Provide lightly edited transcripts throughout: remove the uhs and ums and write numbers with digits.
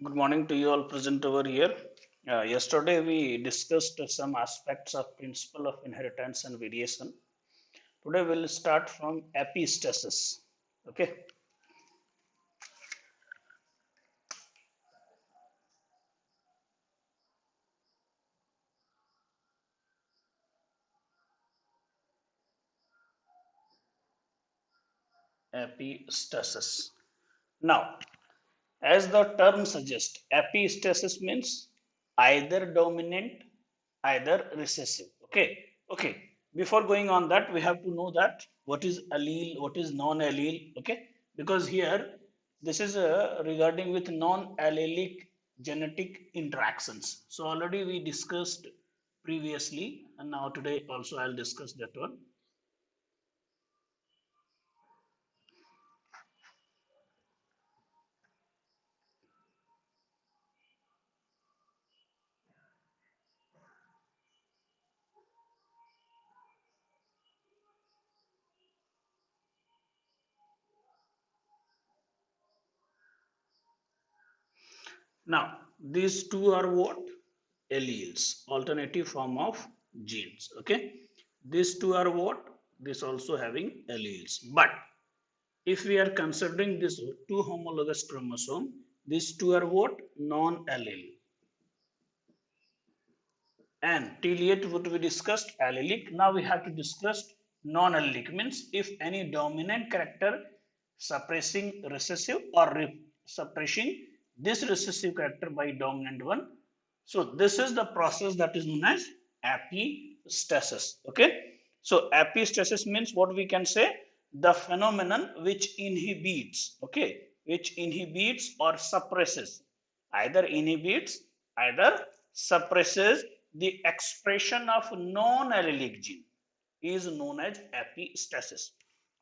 Good morning to you all present over here. Yesterday we discussed some aspects of principle of inheritance and variation. Today we'll start from epistasis. Okay, epistasis. Now, as the term suggests, epistasis means either dominant, either recessive. Okay. Before going on that, we have to know that what is allele, what is non-allele. Okay, because here this is regarding with non-allelic genetic interactions. So already we discussed previously, and now today also I'll discuss that one. Now, these two are what? Alleles, alternative form of genes. Okay, these two are what? This also having alleles. But if we are considering this two homologous chromosome, these two are what? Non-allele. And till yet what we discussed allelic. Now we have to discuss non-allelic. Means if any dominant character suppressing recessive or suppressing this recessive character by dominant one. So this is the process that is known as epistasis. Okay. So epistasis means what we can say, the phenomenon which inhibits, okay, which inhibits or suppresses, either inhibits, either suppresses the expression of non-allelic gene is known as epistasis.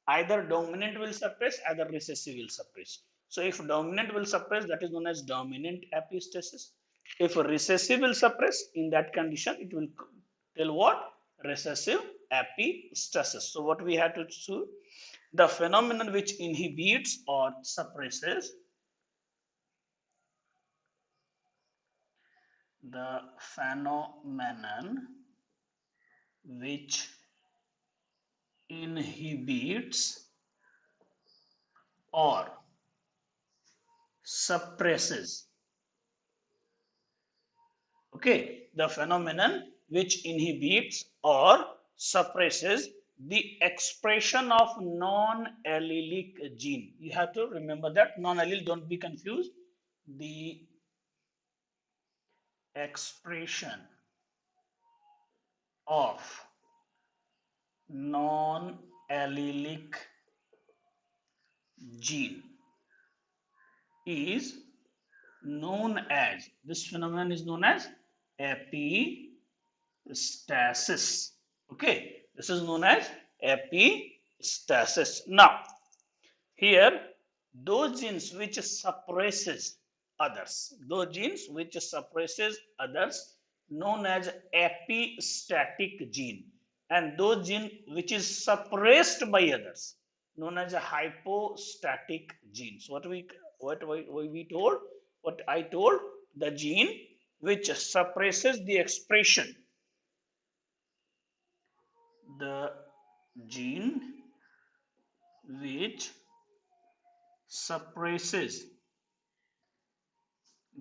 Either dominant will suppress, either recessive will suppress. So if dominant will suppress, that is known as dominant epistasis. If recessive will suppress, in that condition, it will tell what? Recessive epistasis. So what we have to do, the phenomenon which inhibits or suppresses the phenomenon which inhibits or suppresses, okay, the phenomenon which inhibits or suppresses the expression of non-allelic gene. You have to remember that non-allele, don't be confused. The expression of non-allelic gene is known as, this phenomenon is known as epistasis. Okay, this is known as epistasis. Now, here, those genes which suppresses others, those genes which suppresses others, known as epistatic gene, and those gene which is suppressed by others, known as a hypostatic genes. What we told, what I told, the gene which suppresses the expression, the gene which suppresses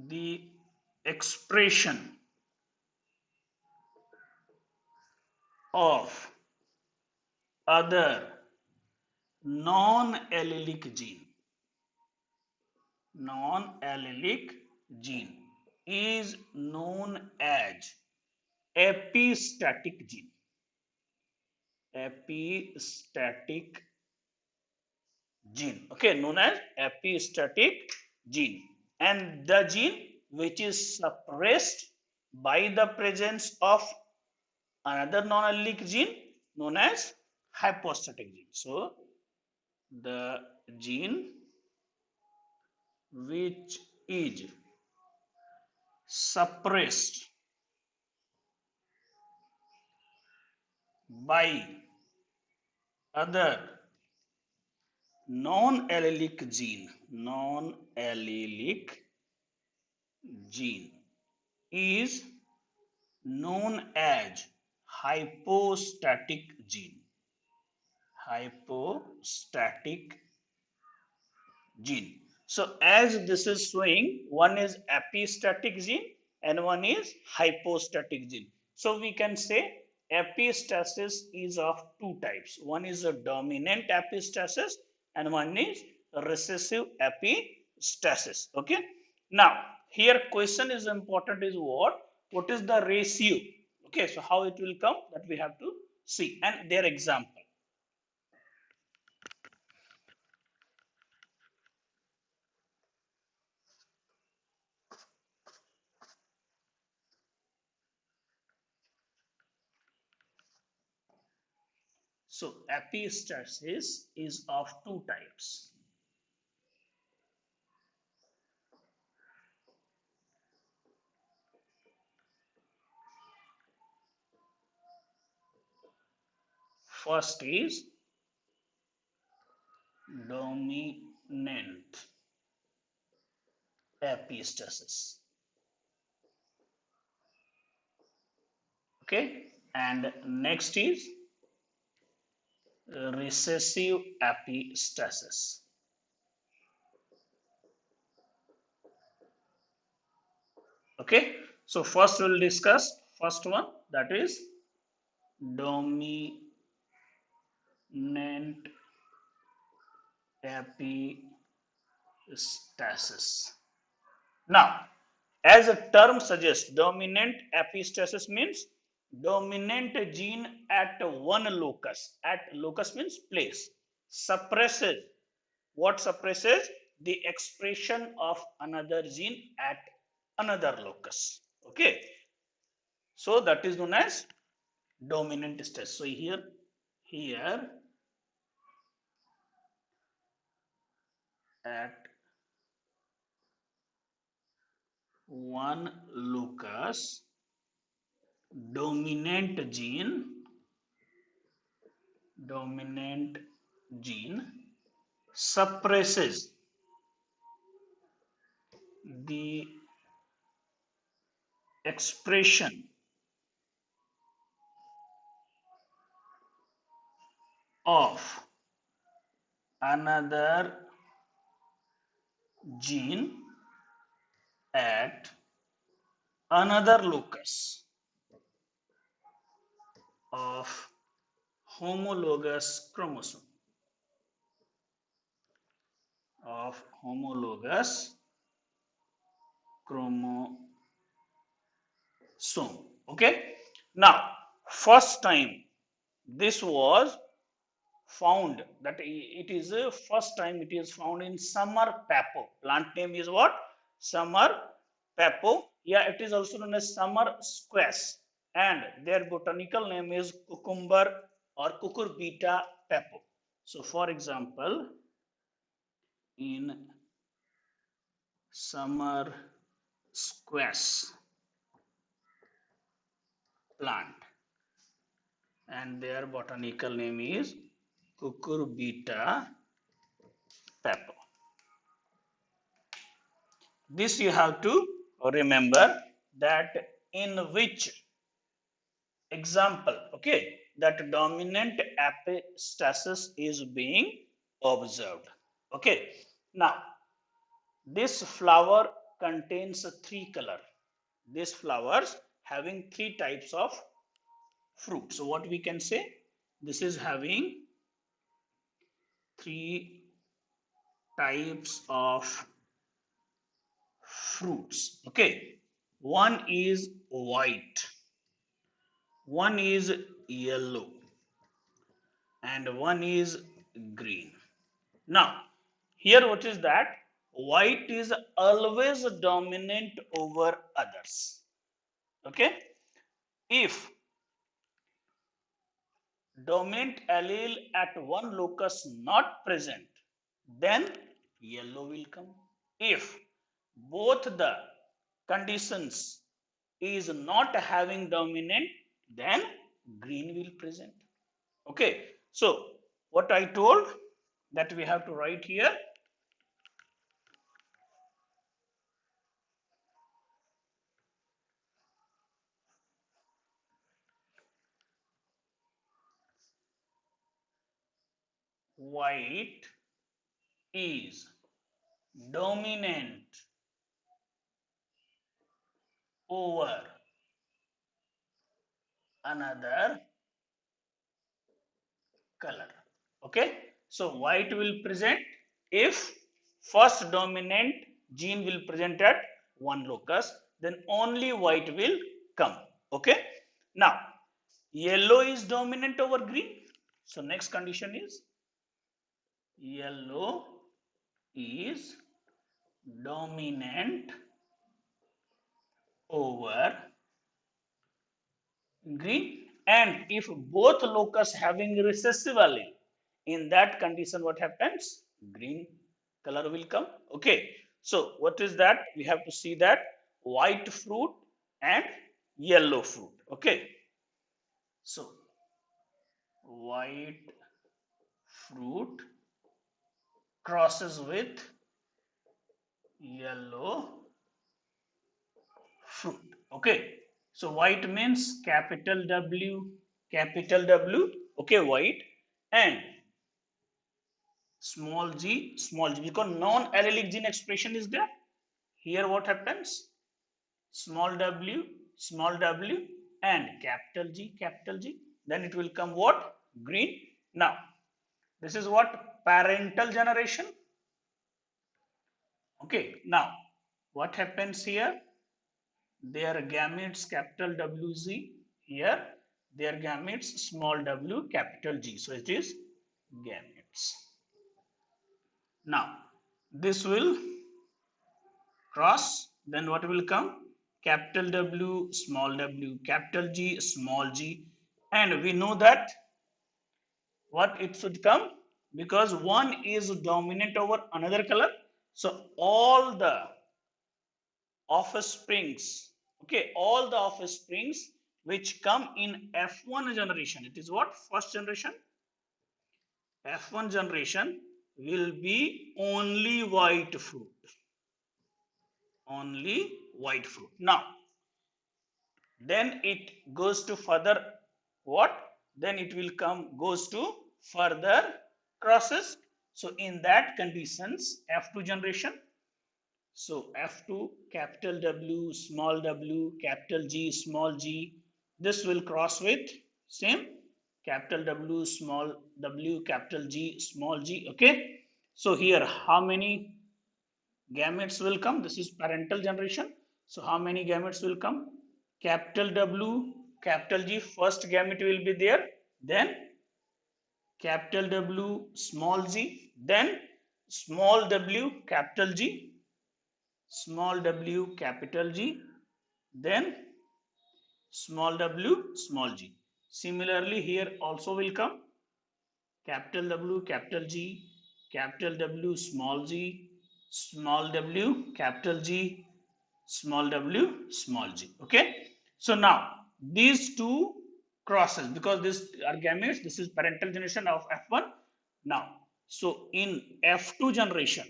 the expression of other non-allelic gene, non-allelic gene is known as epistatic gene, epistatic gene, okay, known as epistatic gene. And the gene which is suppressed by the presence of another non-allelic gene known as hypostatic gene. So the gene which is suppressed by other non-allelic gene, non-allelic gene is known as hypostatic gene. Hypostatic gene. So as this is showing, one is epistatic gene and one is hypostatic gene. So we can say epistasis is of two types. One is a dominant epistasis and one is recessive epistasis. Okay. Now here question is important is what? What is the ratio? Okay. So how it will come, that we have to see, and their example. So epistasis is of two types. First is dominant epistasis. Okay, and next is recessive epistasis. Okay, so first we'll discuss first one, that is dominant epistasis. Now, as a term suggests, dominant epistasis means dominant gene at one locus. At locus means place. Suppresses. What suppresses? The expression of another gene at another locus. Okay. So that is known as dominant status. So here at one locus, dominant gene suppresses the expression of another gene at another locus of homologous chromosome Okay, now first time this was found, that it is a first time it is found in summer papo. Plant name is what? Summer papo. Yeah, it is also known as summer squash, and their botanical name is cucumber or cucurbita papo. So for example, in summer squash plant, and their botanical name is cucurbita papo. This you have to remember, that in which example, okay, that dominant epistasis is being observed. Okay, now this flower contains three color. These flowers having three types of fruit. So what we can say, this is having three types of fruits. Okay, one is white, one is yellow, and one is green. Now here what is that? White is always dominant over others. Okay, if dominant allele at one locus not present, then yellow will come. If both the conditions is not having dominant, then green will present. Okay, so what I told, that we have to write here, white is dominant over another color. Okay, so white will present if first dominant gene will present at one locus, then only white will come. Okay, now yellow is dominant over green, so next condition is yellow is dominant over green, and if both locus having recessive allele, in that condition what happens, green color will come. Okay, so what is that, we have to see that white fruit and yellow fruit. Okay, so white fruit crosses with yellow fruit. Okay, so white means capital W, okay, white, and small g, because non-allelic gene expression is there. Here what happens, small w and capital G, then it will come what, green. Now this is what, parental generation. Okay, now what happens here, their gametes capital WZ, here their gametes small w capital G, so it is gametes. Now this will cross, then what will come, capital W, capital G, small g, and we know that what it should come, because one is dominant over another color, so all the offsprings, okay, all the offsprings which come in F1 generation, it is what, first generation, F1 generation will be only white fruit, only white fruit. Now then it goes to further what, then it will come, goes to further crosses. So in that conditions, F2 generation, so F2 capital W, capital G, small g, this will cross with same capital W, capital G, small g. Okay, so here how many gametes will come, this is parental generation, so how many gametes will come, capital W, capital G, first gamete will be there, then capital W, small g, then small w, capital G, small w, capital G, then small w, small g. Similarly, here also will come capital W, capital G, capital W, small g, small w, capital G, small w, small g. Okay, so now these two crosses, because this are gametes, this is parental generation of F1. Now so in F2 generation,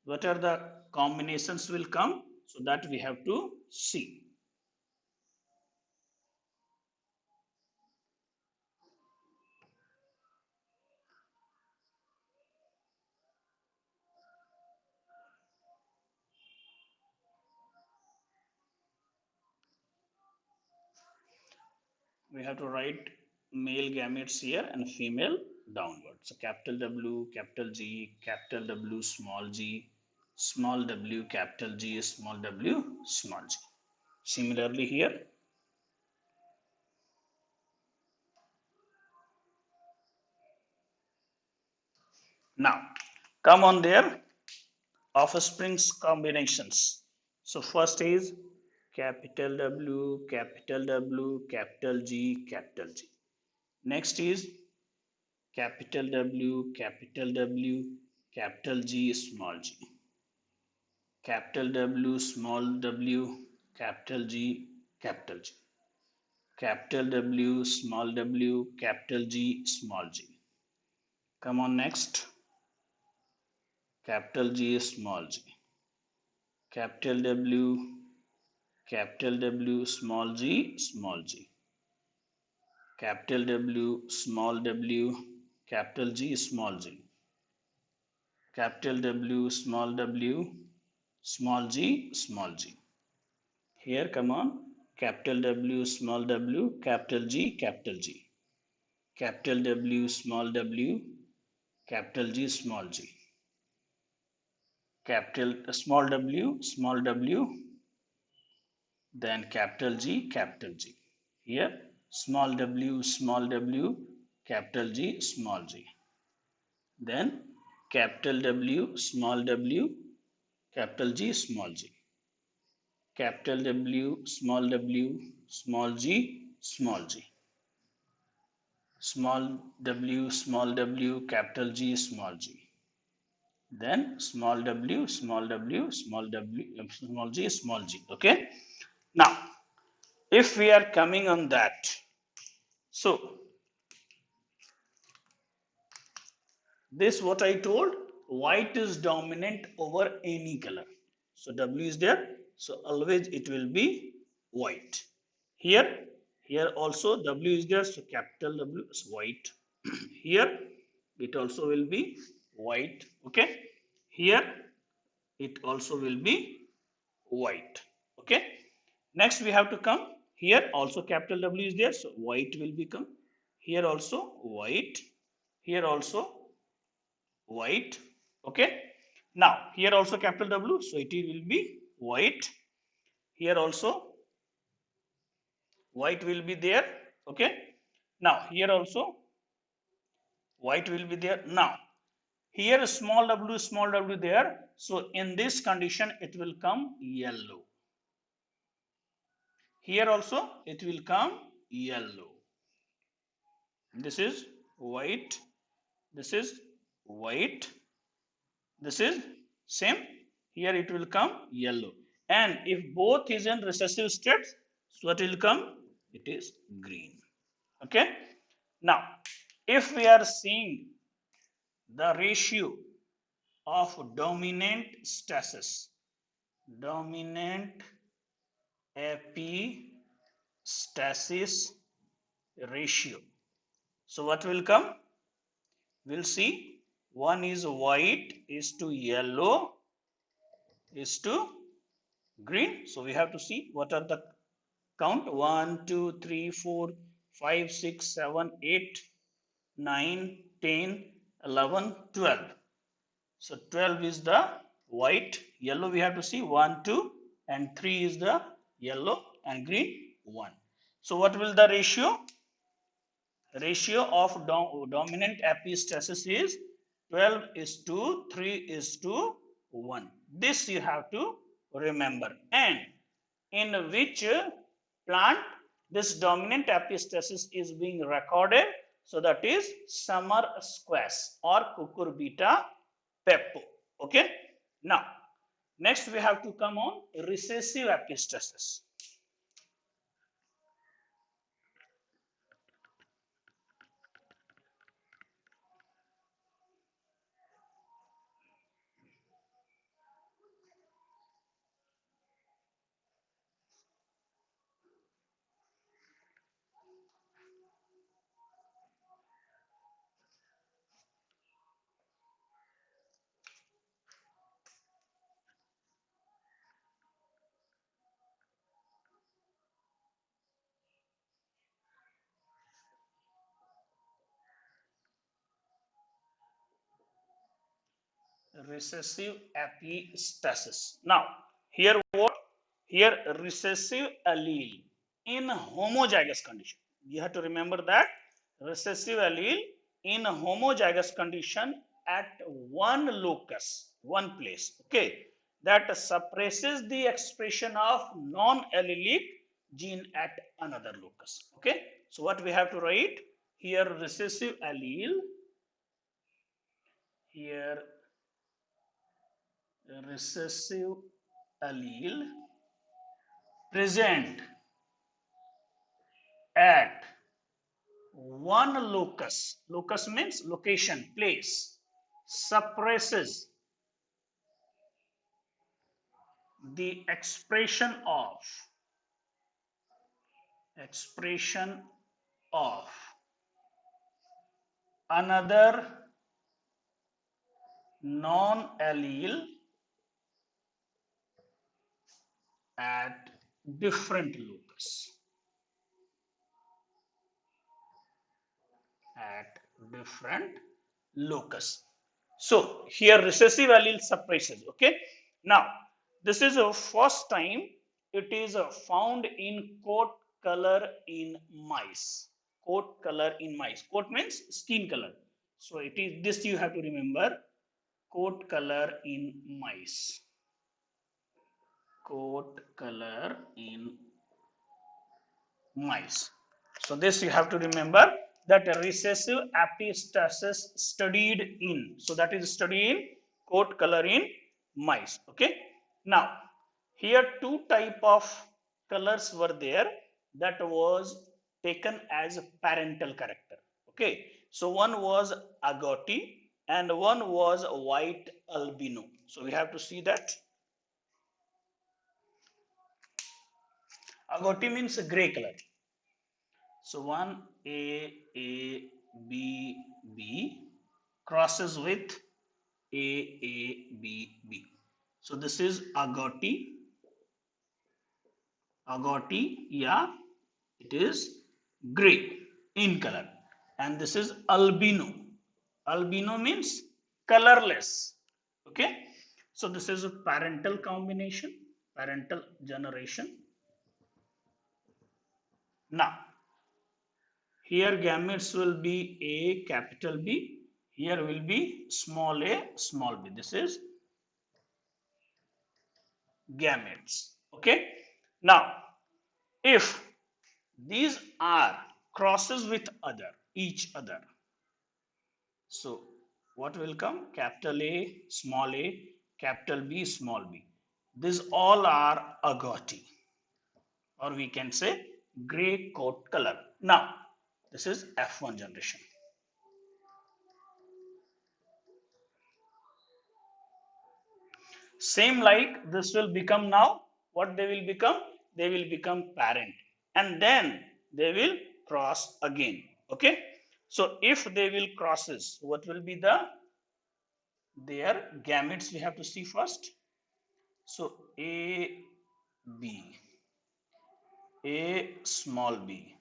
what are the combinations will come, so that we have to see. We have to write male gametes here and female downward. So capital W, capital G, capital W, small w, capital G, small w, small g. Similarly here, now come on their offsprings combinations. So first is capital W, capital W, capital G, capital G. Next is capital W, capital W, capital G, small g. Capital W, small w, capital G, capital G. Capital W, small w, capital G, small g. Come on next. Capital G, small g. Capital W, small g, small g. Capital W, small w, capital G, small g, capital W, small w, small g, small g. Here, come on, capital W, small w, capital G, capital W, small w, capital G, small g, capital small w, then capital G, here small w, capital G, small g, then capital W, small w, capital G, small g, capital W, small g, small g, small w, capital G, small g, then small w, small g, small g. Okay. Now, if we are coming on that, so this what I told, white is dominant over any color. So W is there, so always it will be white. Here, here also W is there, so capital W is white. Here it also will be white. Okay. Here it also will be white. Okay. Next we have to come here, also capital W is there, so white will become here also white, here also white. Okay. Now here also capital W, so it will be white. Here also white will be there. Okay. Now here also white will be there. Now here small w there, so in this condition it will come yellow. Here also it will come yellow. This is white, this is white, this is same. Here it will come yellow, and if both is in recessive state, so what will come? It is green. Okay. Now if we are seeing the ratio of dominant epistasis ratio, so what will come? We'll see. One is white is to yellow is to green. So we have to see what are the count. 1, 2, 3, 4, 5, 6, 7, 8, 9, 10, 11, 12. So 12 is the white. Yellow we have to see 1, 2, and 3 is the yellow, and green 1. So what will the ratio? Ratio of dominant epistasis is 12 is to 3 is to 1. This you have to remember. And in which plant this dominant epistasis is being recorded? So that is summer squash or cucurbita pepo. Okay. Now next we have to come on recessive epistasis. Recessive epistasis. Now here what? Here recessive allele in homozygous condition. You have to remember that recessive allele in homozygous condition at one locus, one place. Okay, that suppresses the expression of non-allelic gene at another locus. Okay, so what we have to write here? Recessive allele. Here recessive allele present at one locus. Locus means location, place. Suppresses the expression of another non-allele at different locus. At different locus. So here recessive allele suppresses. Okay. Now this is a first time it is found in coat color in mice. Coat color in mice. Coat means skin color. So it is this you have to remember. Coat color in mice. Coat color in mice. So this you have to remember that recessive epistasis studied in. So that is studied in coat color in mice. Okay. Now here two type of colors were there that was taken as parental character. Okay. So one was agouti and one was white albino. So we have to see that. Agouti means gray color. So one A B B crosses with A B B. So this is agouti. Agouti, yeah, it is gray in color, and this is albino. Albino means colorless. Okay, so this is a parental combination, parental generation. Now here gametes will be A capital B. Here will be small a small b. This is gametes. Okay. Now if these are crosses with each other. So what will come? Capital A, capital B, small b. These all are agouti, or we can say gray coat color. Now this is F1 generation. Same like this will become now, what they will become? They will become parent and then they will cross again. Okay. So if they will crosses, what will be their gametes we have to see first. So A, B, A small b,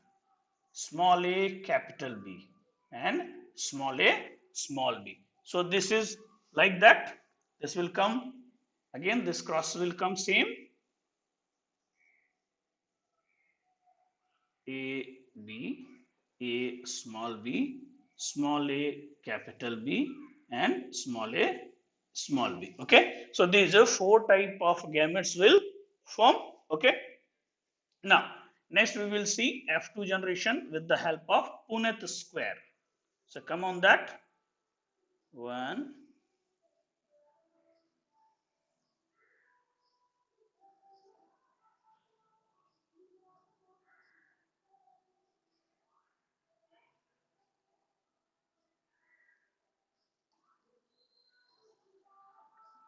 small a capital B and small a small b. So this is like that. This will come again, this cross will come same. A B, A small b, small a capital B and small a small b. Okay. So these are four type of gametes will form. Okay. Now next we will see F2 generation with the help of Punnett square. So come on that. One,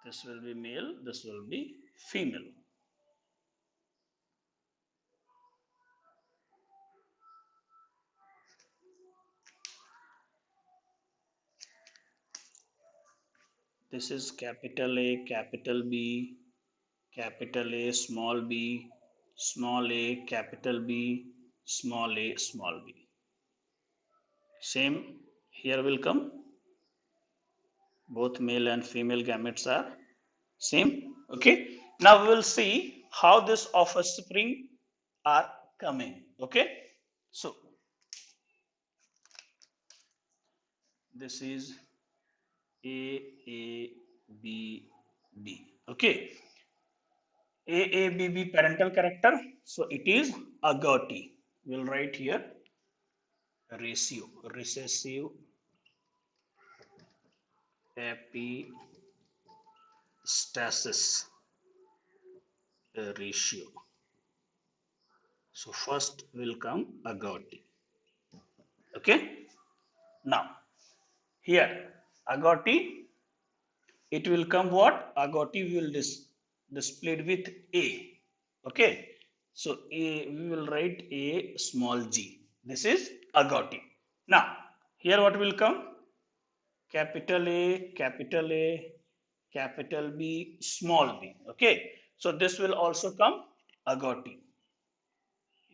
this will be male, this will be female. This is capital A, capital B, capital A, small b, small a, capital B, small a, small b. Same here will come. Both male and female gametes are same. Okay. Now we will see how this offspring are coming. Okay. So this is A, B, B. Okay. A, B, B parental character. So it is agouti. We'll write here ratio, recessive epistasis ratio. So first will come agouti. Okay. Now here agouti, it will come what? Agouti will displayed with A. Okay. So A, we will write A small g. This is agouti. Now here what will come? capital A, capital A, capital B, small b. Okay, so this will also come agouti.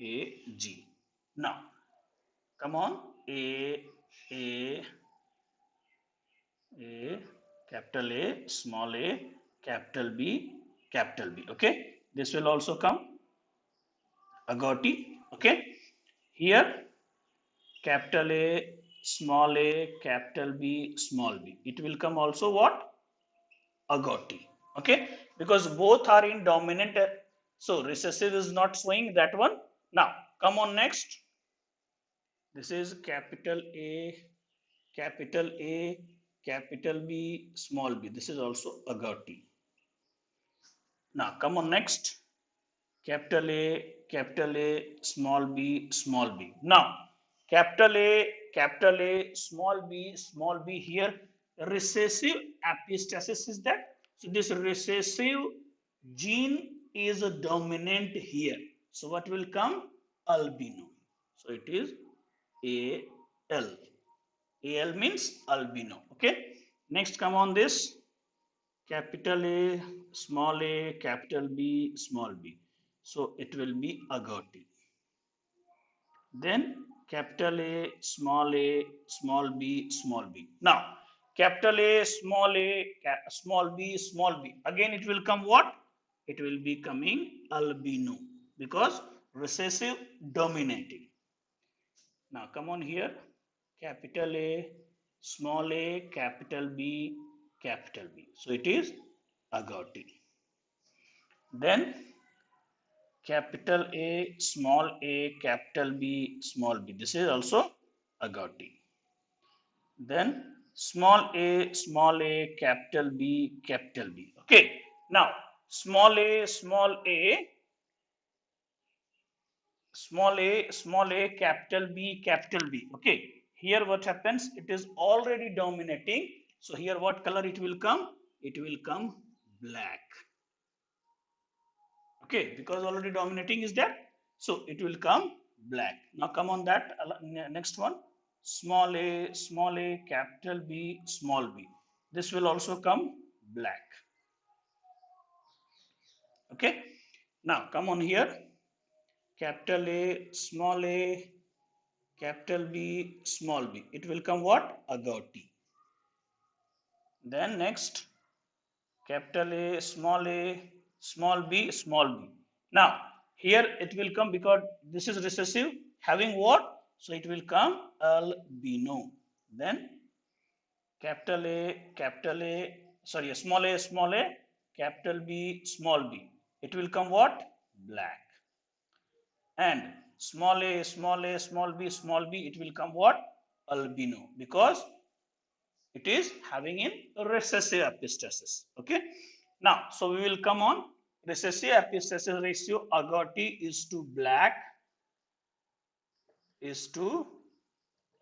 A, G. Now, come on, A, A, capital A, small a, capital B, capital B. Okay, this will also come agouti. Okay, here capital A, capital B, small b. It will come also what? Agouti. Okay, because both are in dominant. So recessive is not showing that one. Now, come on next. This is capital A, capital A, capital B, small b. This is also agouti. Now, come on next. Capital A, small b. Now, capital A, small b here, recessive epistasis is that. So, this recessive gene is a dominant here. So, what will come? Albino. So, it is AL. AL means albino. Okay. Next, come on this capital A, capital B, small b. So it will be agouti. Then capital A, small b, small b. Now, capital A, small b. Again, it will come what? It will be coming albino because recessive dominating. Now, come on here. Capital A, capital B, capital B. So it is agouti. Then capital A, capital B, small b. This is also agouti. Then small a, capital B, capital B. Okay. Now small a, capital B, capital B. Okay. Here what happens? It is already dominating. So here what color it will come? It will come black. Okay, because already dominating is there. So it will come black. Now come on that next one. Small a, capital B, small b. This will also come black. Okay. Now come on here. Capital A, capital B, small b. It will come what? Agouti. Then next, capital A, small b, small b. Now, here it will come because this is recessive having what? So it will come albino. Then capital A, sorry, small a, capital B, small b. It will come what? Black. And small a, small b, it will come what? Albino because it is having in recessive epistasis. Okay. Now, so we will come on recessive epistasis ratio agouti is to black is to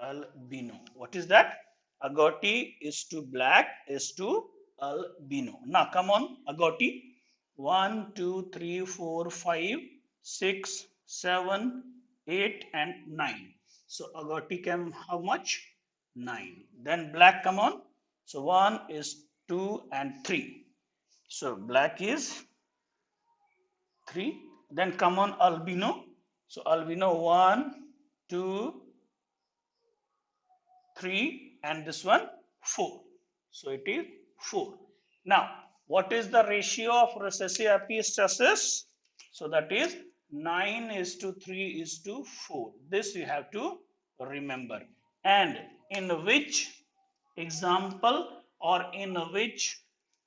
albino. What is that? Agouti is to black is to albino. Now, come on agouti. 1, 2, 3, 4, 5, 6, 7, 8 and 9. So agouti came how much? 9. Then black come on. So 1 is 2 and 3. So black is 3. Then come on albino. So albino 1, 2, 3 and this one 4. So it is 4. Now what is the ratio of recessive epistasis? So that is 9 is to 3 is to 4. This you have to remember. And in which example or in which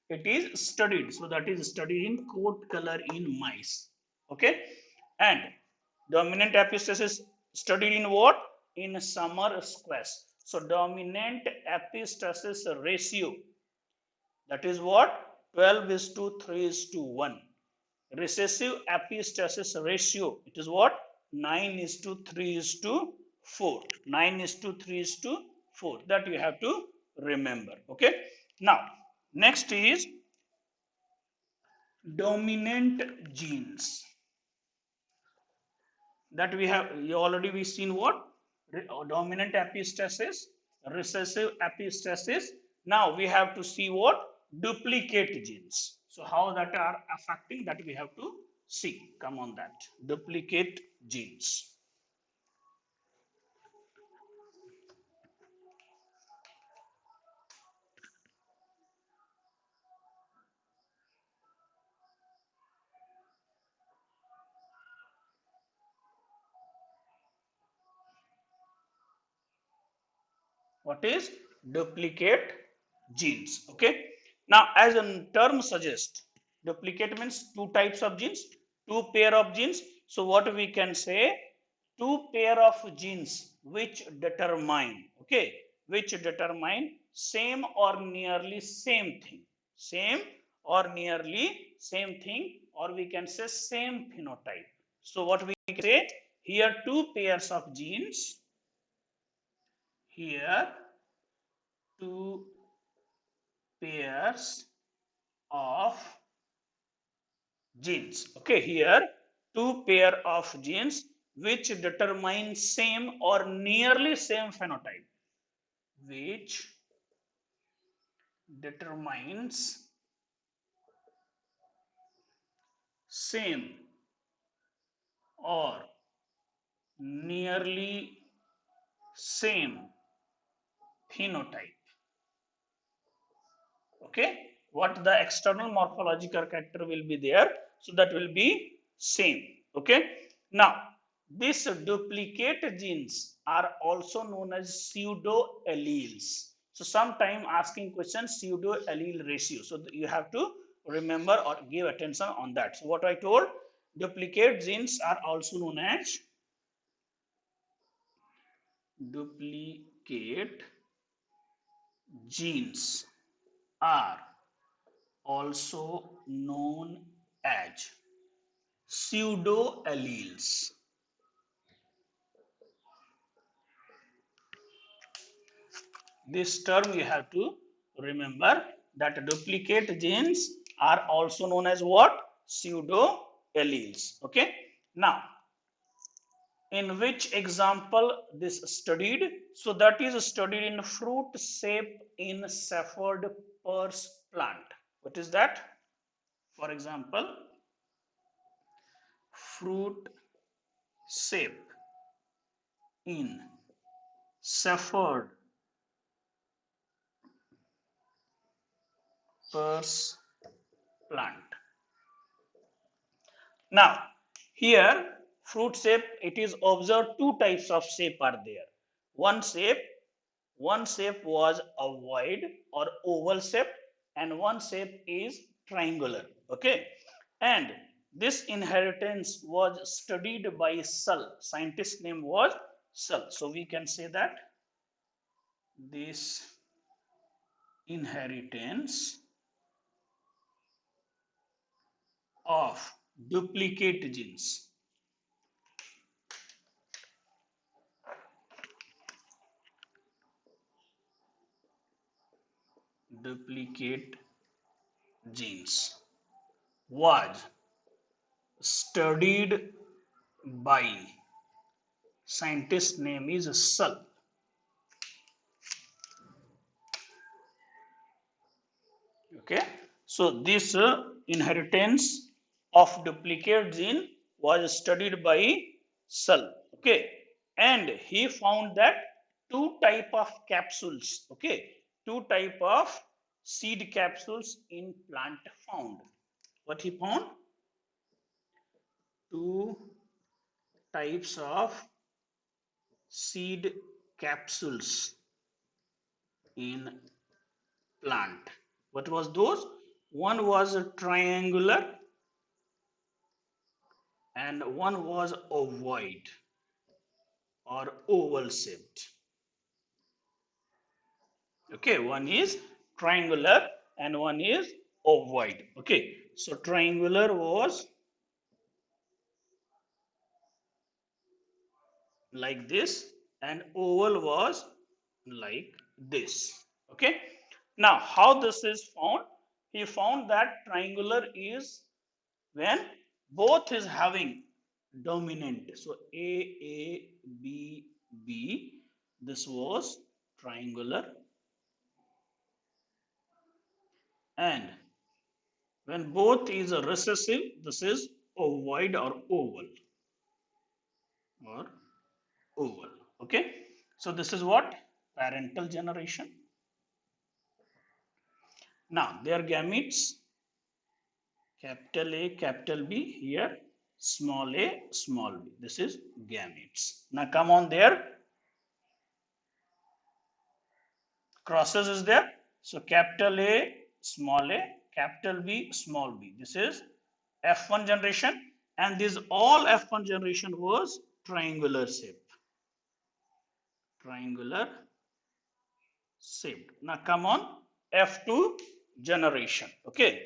it is studied. So that is studied in coat color in mice. Okay. And dominant epistasis studied in what? In summer squash. So dominant epistasis ratio, that is what? 12 is to 3 is to 1. Recessive epistasis ratio, it is what? 9 is to 3 is to 4. 9 is to 3 is to 4. That you have to remember. Okay. Now, next is dominant genes. That we have already we seen what? Dominant epistasis. recessive epistasis. Now we have to see what duplicate genes. So how that are affecting, that we have to see. Come on, that duplicate genes. What is duplicate genes? Okay, now as a term suggests, duplicate means two types of genes, two pair of genes. So what we can say, two pair of genes which determine, okay, which determine same or nearly same thing, same or nearly same thing, or we can say same phenotype. So what we can say here, two pairs of genes, here two pairs of genes. Okay, here two pair of genes which determine same or nearly same phenotype, which determines same or nearly same phenotype. Okay, what the external morphological character will be there, so that will be same. Okay, now these duplicate genes are also known as pseudo alleles. So sometime asking question pseudo allele ratio, so you have to remember or give attention on that. So what I told, duplicate genes are also known as duplicate genes are also known as pseudo alleles. This term you have to remember, that duplicate genes are also known as what? Pseudo alleles. Okay. Now, in which example this studied? So that is studied in fruit shape in safford purse plant. What is that? For example, fruit shape in safford purse plant. Now, here fruit shape, it is observed two types of shape are there. One shape, one shape was ovoid or oval shape, and one shape is triangular. Okay, and this inheritance was studied by Sull. Scientist name was Sull. So we can say that this inheritance of duplicate genes, duplicate genes was studied by scientist name is Sull. Okay, so this inheritance of duplicate gene was studied by Sull. Okay, and he found that two type of capsules. Okay, two type of seed capsules in plant found. What he found? Two types of seed capsules in plant. What was those? One was triangular and one was ovoid or oval shaped. Okay, one is triangular and one is ovoid. Okay, so triangular was like this and oval was like this. Okay, now how this is found? He found that triangular is when both is having dominant. So A, B, B, this was triangular, and when both is a recessive, this is ovoid or oval. Okay, so this is what parental generation. Now their gametes, capital A, capital B, here small a, small b. This is gametes. Now come on, there crosses is there. So capital A, small a, capital B, small b. This is F1 generation, and this all F1 generation was triangular shape. Triangular shaped. Now come on, F2 generation. Okay.